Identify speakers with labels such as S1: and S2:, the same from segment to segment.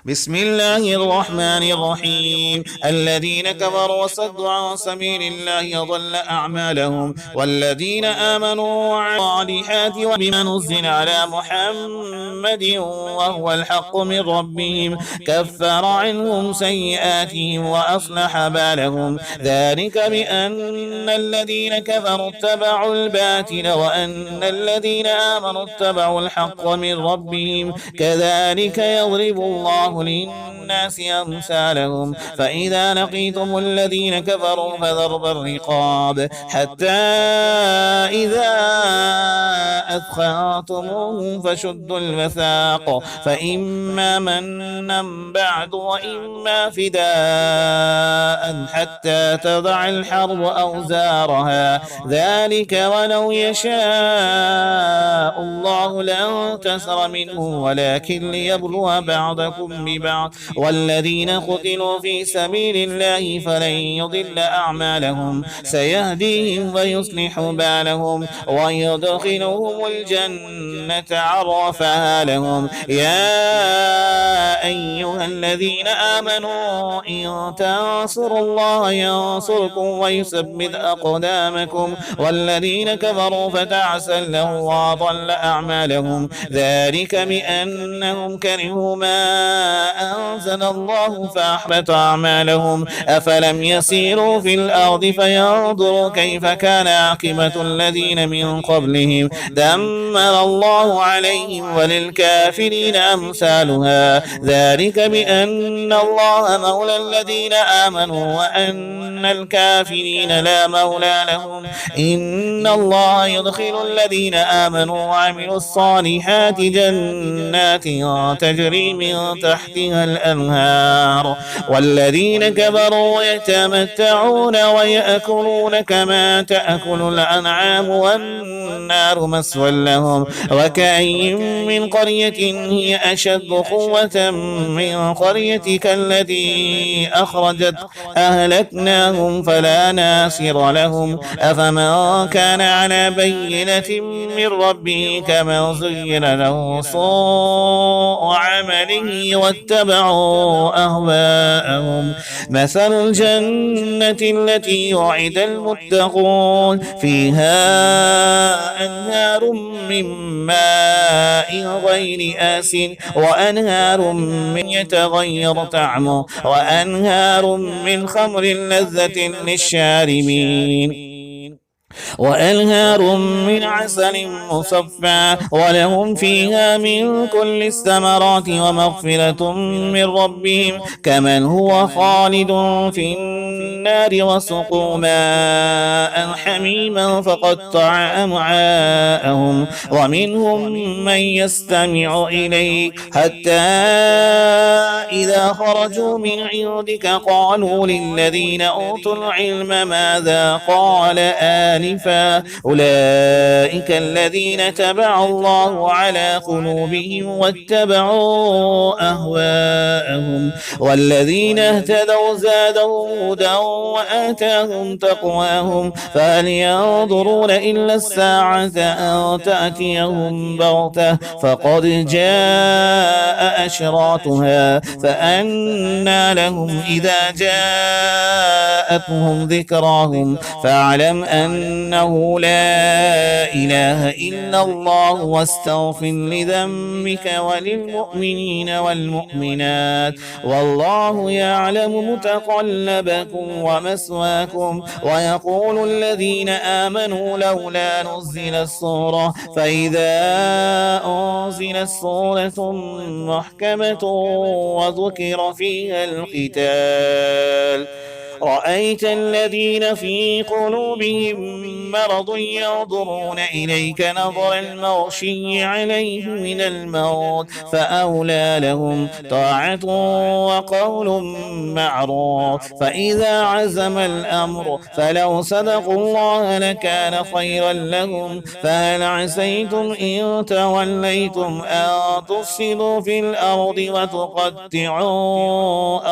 S1: بسم الله الرحمن الرحيم. الذين كفروا وصدوا عن سبيل الله أضل أعمالهم، والذين آمنوا وعملوا الصالحات وبما نزل على محمد وهو الحق من ربهم كفر عنهم سيئاتهم وأصلح بالهم، ذلك بأن الذين كفروا اتبعوا الباطل وأن الذين آمنوا اتبعوا الحق من ربهم، كذلك يضرب الله للناس أمثالهم. فإذا لقيتم الذين كفروا فضرب الرقاب حتى إذا أثخنتموهم فشدوا الوثاق، فإما منا بعد وإما فداء حتى تضع الحرب أوزارها، ذلك ولو يشاء الله لانتصر منه ولكن ليبلو بعضكم ببعض، والذين قتلوا في سبيل الله فلن يضل أعمالهم، سيهديهم ويصلح بالهم ويدخلهم الجنة عرفها لهم. يا أيها الذين آمنوا إن تنصروا الله ينصركم ويثبت أقدامكم، والذين كفروا فتعسا لهم وأضل أعمالهم، ذلك بأنهم كرهوا ما أنزل الله فأحبط أعمالهم. أفلم يسيروا في الأرض فينظروا كيف كان عاقبة الذين من قبلهم، دمر الله عليهم وللكافرين أمثالها، ذلك بأن الله مولى الذين آمنوا وأن الكافرين لا مولى لهم. إن الله يدخل الذين آمنوا وعملوا الصالحات جنات تجري من تحتها الأنهار، والذين كفروا يتمتعون ويأكلون كما تأكل الأنعام والنار مسوى لهم. وكأي من قرية هي أشد قوة من قريتك التي أخرجت أهلكناهم فلا ناصر لهم. أفمن كان على بينة من ربه كمن زين له سوء عمله واتبعوا أهواءهم. مثل الجنة التي وعد المتقون فيها أنهار من ماء غير آس وأنهار من يتغير طعمه وأنهار من خمر لذة للشاربين وأنهار من عسل مصفى ولهم فيها من كل الثمرات ومغفرة من ربهم كمن هو خالد في النار وسقوا ماء حميما فقطع أمعاءهم ومنهم من يستمع إليك حتى إذا خرجوا من عندك قالوا للذين أوتوا العلم ماذا قال آنفا أولئك الذين تبع الله على قلوبهم واتبعوا أهواءهم والذين اهتدوا زادوا هدى وآتاهم تقواهم فهل ينظرون إلا الساعة أن تأتيهم بغتة فقد جاء أشراطها فأنى لهم إذا جاءتهم ذكراهم فاعلم أنه لا إله إلا الله واستغفر لذنبك وللمؤمنين والمؤمنات والله يعلم متقلبكم ومثواكم. ويقول الذين آمنوا لولا نزلت سورة فإذا أنزلت سورة محكمة وذكر فيها القتال رأيت الذين في قلوبهم مرض ينظرون إليك نظر المغشي عليه من الموت فأولى لهم طاعة وقول معروف. فإذا عزم الأمر فلو صدقوا الله لكان خيرا لهم. فهل عسيتم إن توليتم أن تفسدوا في الأرض وتقطعوا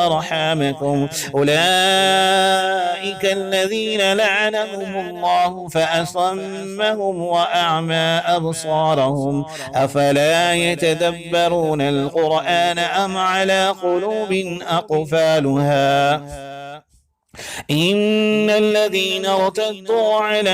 S1: أرحامكم أولئك أولئك الذين لعنهم الله فأصمهم وأعمى أبصارهم أفلا يتدبرون القرآن أم على قلوب أقفالها إن الذين ارتدوا على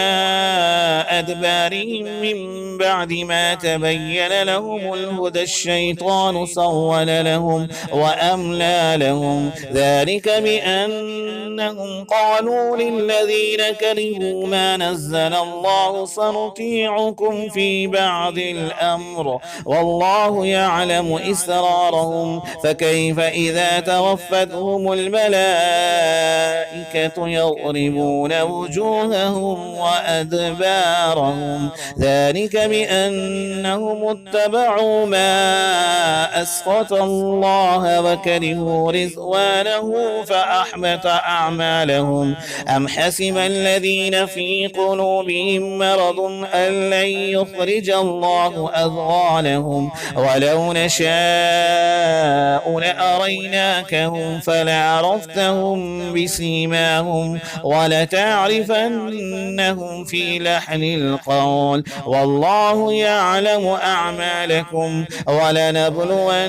S1: أدبارهم من بعد ما تبين لهم الهدى الشيطان سول لهم وأملى لهم ذلك بأنهم قالوا للذين كرهوا ما نزل الله سنطيعكم في بعض الأمر والله يعلم إسرارهم فكيف إذا توفتهم الملائكة يضربون وجوههم وأدبارهم ذلك بأنهم اتبعوا ما أسخط الله وكرهوا رضوانه فأحبط أعمالهم أم حسب الذين في قلوبهم مرض أن لن يخرج الله أضغانهم ولو نشاء لأريناكهم فلعرفتهم بسيماهم ولتعرفنهم في لحن القول والله يعلم أعمالكم ولنبلونكم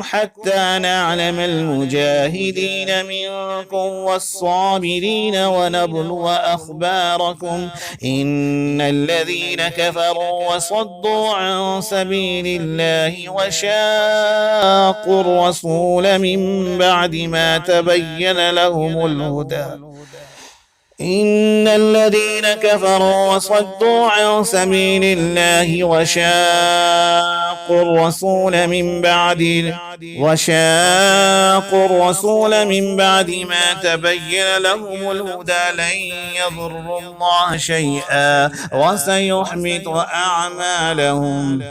S1: حتى نعلم المجاهدين منكم والصابرين ونبلو أخباركم إن الذين كفروا وصدوا عن سبيل الله وشاقوا الرسول من بعد ما تبين لهم الهدى إن الذين كفروا وصدوا عن سبيل الله وشاقوا الرسول من بعد ما تبين لهم الهدى لن يضروا الله شيئا وسيحبط أعمالهم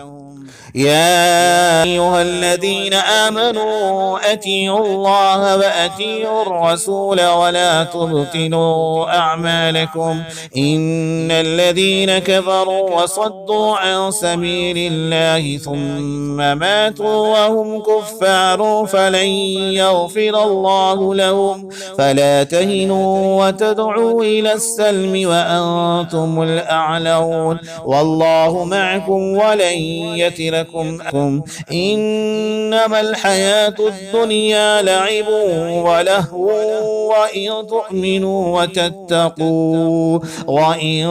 S1: يا أيها الذين آمنوا أطيعوا الله وأطيعوا الرسول ولا تبطلوا أعمالكم إن الذين كفروا وصدوا عن سبيل الله ثم ماتوا وهم كفار فلن يغفر الله لهم فلا تهنوا وتدعوا إلى السلم وأنتم الأعلون والله معكم ولن يتركم إنما الحياة الدنيا لعب ولهو وإن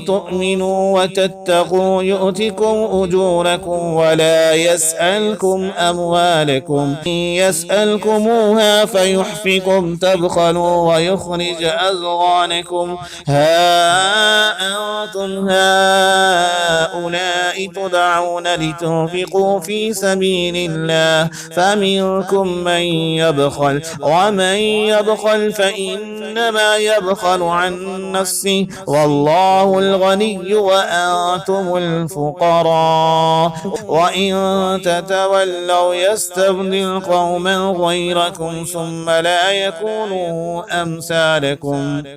S1: تؤمنوا وتتقوا يؤتكم أجوركم ولا يسألكم أموالكم إن يسألكموها فيحفكم تبخلوا ويخرج أضغانكم ها أنتم هؤلاء تدعون لتنفقوا في سبيل الله فمنكم من يبخل ومن يبخل فإنما يبخل عن نفسه والله الغني وأنتم الفقراء وإن تتولوا يستبدل قوما غيركم ثم لا يكونوا أمثالكم